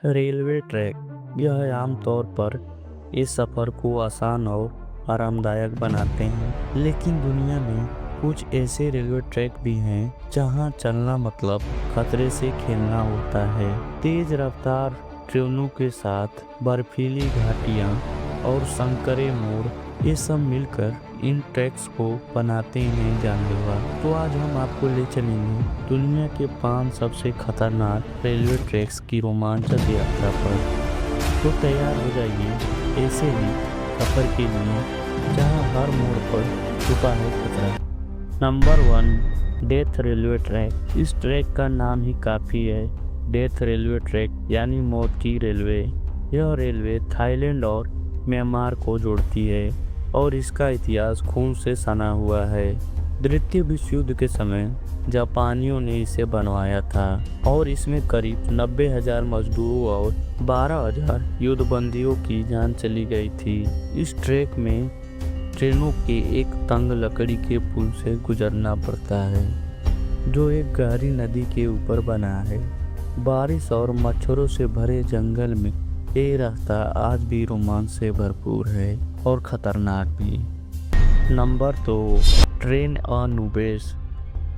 Railway track यह आमतौर पर इस सफ़र को आसान और आरामदायक बनाते हैं, लेकिन दुनिया में कुछ ऐसे रेलवे ट्रैक भी हैं जहां चलना मतलब खतरे से खेलना होता है। तेज रफ्तार ट्रेनों के साथ बर्फीली घाटियां और संकरे मोड़, ये सब मिलकर इन ट्रैक्स को बनाते हैं जानलेवा। तो आज हम आपको ले चलेंगे दुनिया के 5 सबसे खतरनाक रेलवे ट्रैक्स की रोमांचक यात्रा पर। तो तैयार हो जाइए ऐसे ही सफर के लिए जहां हर मोड़ पर छुपा है खतरा। Number 1, death railway track. इस ट्रैक का नाम ही काफी है, डेथ रेलवे ट्रैक यानी मौत की रेलवे। यह रेलवे थाईलैंड और म्यांमार को जोड़ती है और इसका इतिहास खून से सना हुआ है। द्वितीय विश्व युद्ध के समय जापानियों ने इसे बनवाया था और इसमें करीब 90,000 मजदूरों और 12,000 युद्धबंदियों की जान चली गई थी। इस ट्रैक में ट्रेनों के एक तंग लकड़ी के पुल से गुजरना पड़ता है जो एक गहरी नदी के ऊपर बना है। बारिश और मच्छरों से भरे जंगल में ये रास्ता आज भी रोमांच से भरपूर है और खतरनाक भी। नंबर 2, ट्रेन अनुबेस।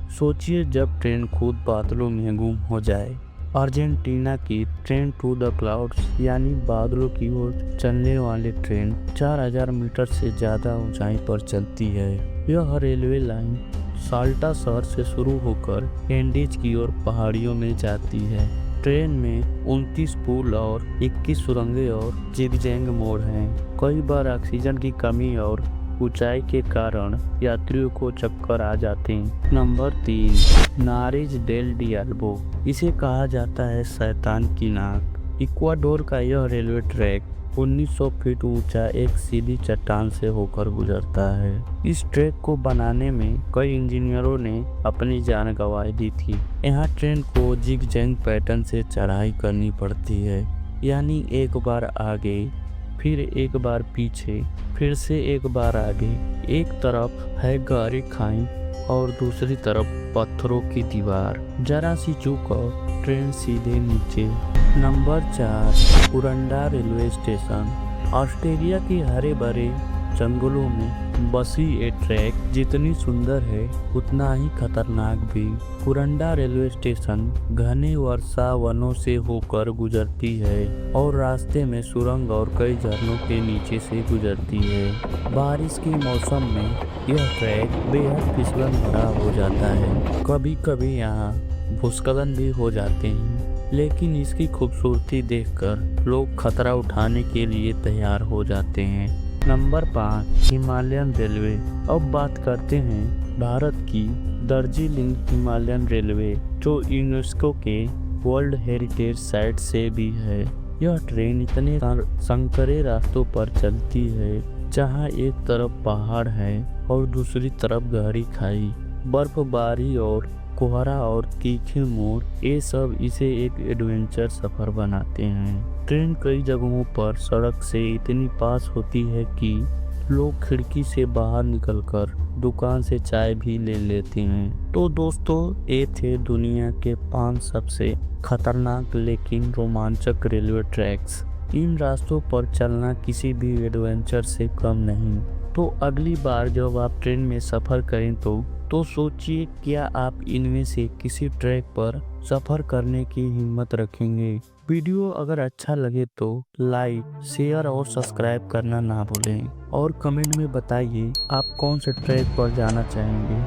सोचिए जब ट्रेन खुद बादलों में गुम हो जाए। अर्जेंटीना की ट्रेन टू द क्लाउड्स यानी बादलों की ओर चलने वाली ट्रेन 4,000 मीटर से ज़्यादा ऊंचाई पर चलती है। यह रेलवे लाइन साल्टा शहर से शुरू होकर एंडीज की ओर पहाड़ियों में जाती है। ट्रेन में 29 पुल और 21 सुरंगें और जिगजैग मोड़ हैं। कई बार ऑक्सीजन की कमी और ऊंचाई के कारण यात्रियों को चक्कर आ जाते हैं। नंबर 3, नारिज डेल डियाल्बो। इसे कहा जाता है शैतान की नाक। इक्वाडोर का यह रेलवे ट्रैक 1900 फीट ऊंचा एक सीधी चट्टान से होकर गुजरता है। इस ट्रैक को बनाने में कई इंजीनियरों ने अपनी जान गंवा दी थी। यहाँ ट्रेन को जिगजैग पैटर्न से चढ़ाई करनी पड़ती है, यानी एक बार आगे, फिर एक बार पीछे, फिर से एक बार आगे। एक तरफ है गहरी खाई और दूसरी तरफ पत्थरों की दीवार। जरा सी चूक और ट्रेन सीधे नीचे। नंबर 4, उरंडा रेलवे स्टेशन। ऑस्ट्रेलिया के हरे भरे जंगलों में बसी ये ट्रैक जितनी सुंदर है उतना ही खतरनाक भी। कुरंडा रेलवे स्टेशन घने वर्षा वनों से होकर गुजरती है और रास्ते में सुरंग और कई झरनों के नीचे से गुजरती है। बारिश के मौसम में यह ट्रैक बेहद फिसलन भरा हो जाता है। कभी कभी यहाँ भूस्खलन भी हो जाते हैं, लेकिन इसकी खूबसूरती देखकर लोग खतरा उठाने के लिए तैयार हो जाते हैं। Number 5, Himalayan railway. अब बात करते हैं भारत की दार्जिलिंग हिमालयन रेलवे, जो यूनेस्को के वर्ल्ड हेरिटेज साइट से भी है। यह ट्रेन इतने संकरे रास्तों पर चलती है जहां एक तरफ पहाड़ है और दूसरी तरफ गहरी खाई, बर्फबारी और कोहरा और तीखे मोड़, ये सब इसे एक एडवेंचर सफर बनाते हैं। ट्रेन कई जगहों पर सड़क से इतनी पास होती है कि लोग खिड़की से बाहर निकलकर दुकान से चाय भी ले लेते हैं। तो दोस्तों, ये थे दुनिया के 5 सबसे खतरनाक लेकिन रोमांचक रेलवे ट्रैक्स। इन रास्तों पर चलना किसी भी एडवेंचर से कम नहीं। तो अगली बार जब आप ट्रेन में सफर करें तो सोचिए, क्या आप इनमें से किसी ट्रैक पर सफर करने की हिम्मत रखेंगे। वीडियो अगर अच्छा लगे तो लाइक, शेयर और सब्सक्राइब करना ना भूलें और कमेंट में बताइए आप कौन से ट्रैक पर जाना चाहेंगे।